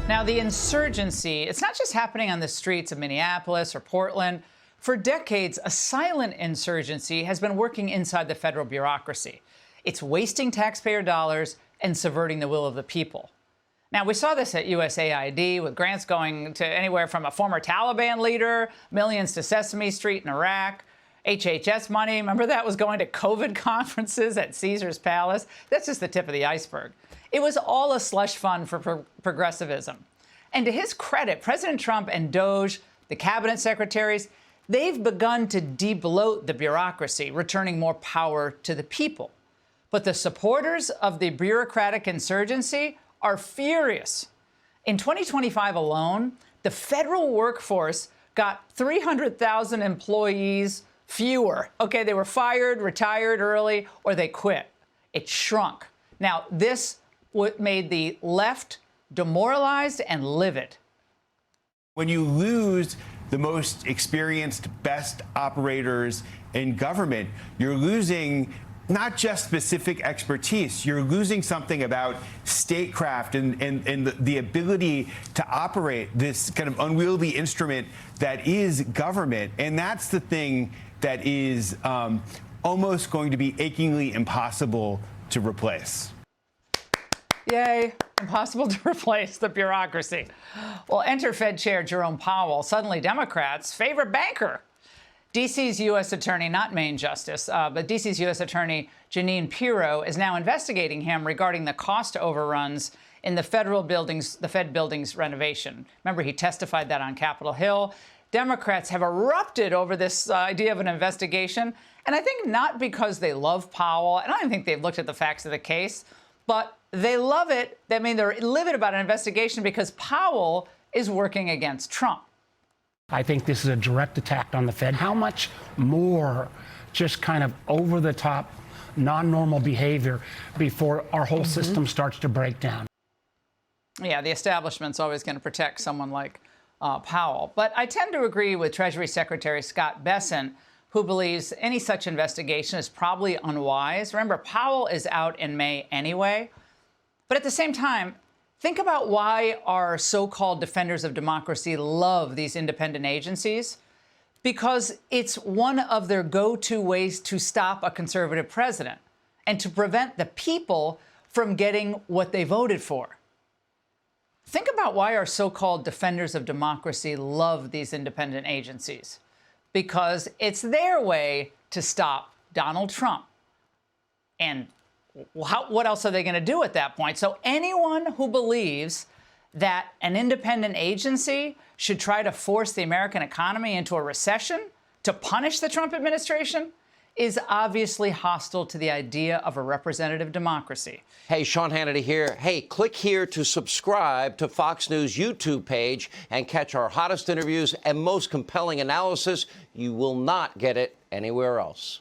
Now, the insurgency, it's not just happening on the streets of Minneapolis or Portland. For decades, a silent insurgency has been working inside the federal bureaucracy. It's wasting taxpayer dollars and subverting the will of the people. Now, we saw this at USAID with grants going to anywhere from a former Taliban leader, millions to Sesame Street in Iraq. HHS money, remember that was going to COVID conferences at Caesar's Palace? That's just the tip of the iceberg. It was all a slush fund for progressivism. And to his credit, President Trump and DOJ, the cabinet secretaries, they've begun to de-bloat the bureaucracy, returning more power to the people. But the supporters of the bureaucratic insurgency are furious. In 2025 alone, the federal workforce got 300,000 employees fewer. Okay, they were fired, retired early, or they quit. It shrunk. Now, this made the left demoralized and livid. When you lose the most experienced, best operators in government, you're losing not just specific expertise, you're losing something about statecraft and the ability to operate this kind of unwieldy instrument that is government. And that's the thing that is almost going to be achingly impossible to replace. Yay, impossible to replace the bureaucracy. Well, enter Fed Chair Jerome Powell, suddenly Democrats' favorite banker. D.C.'s U.S. Attorney, not Maine Justice, but D.C.'s U.S. Attorney Jeanine Pirro is now investigating him regarding the cost overruns in the federal buildings, the Fed buildings renovation. Remember, he testified that on Capitol Hill. Democrats have erupted over this idea of an investigation, and I think not because they love Powell, and I don't think they've looked at the facts of the case, but they love it. I mean, they're livid about an investigation because Powell is working against Trump. I think this is a direct attack on the Fed. How much more just kind of over-the-top, non-normal behavior before our whole system starts to break down? Yeah, the establishment's always going to protect someone like Powell. But I tend to agree with Treasury Secretary Scott Bessent, who believes any such investigation is probably unwise. Remember, Powell is out in May anyway. But at the same time, think about why our so-called defenders of democracy love these independent agencies. Because it's one of their go-to ways to stop a conservative president and to prevent the people from getting what they voted for. Think about why our so-called defenders of democracy love these independent agencies. Because it's their way to stop Donald Trump. And what else are they going to do at that point? So anyone who believes that an independent agency should try to force the American economy into a recession to punish the Trump administration is obviously hostile to the idea of a representative democracy. Hey, Sean Hannity here. Hey, click here to subscribe to Fox News YouTube page and catch our hottest interviews and most compelling analysis. You will not get it anywhere else.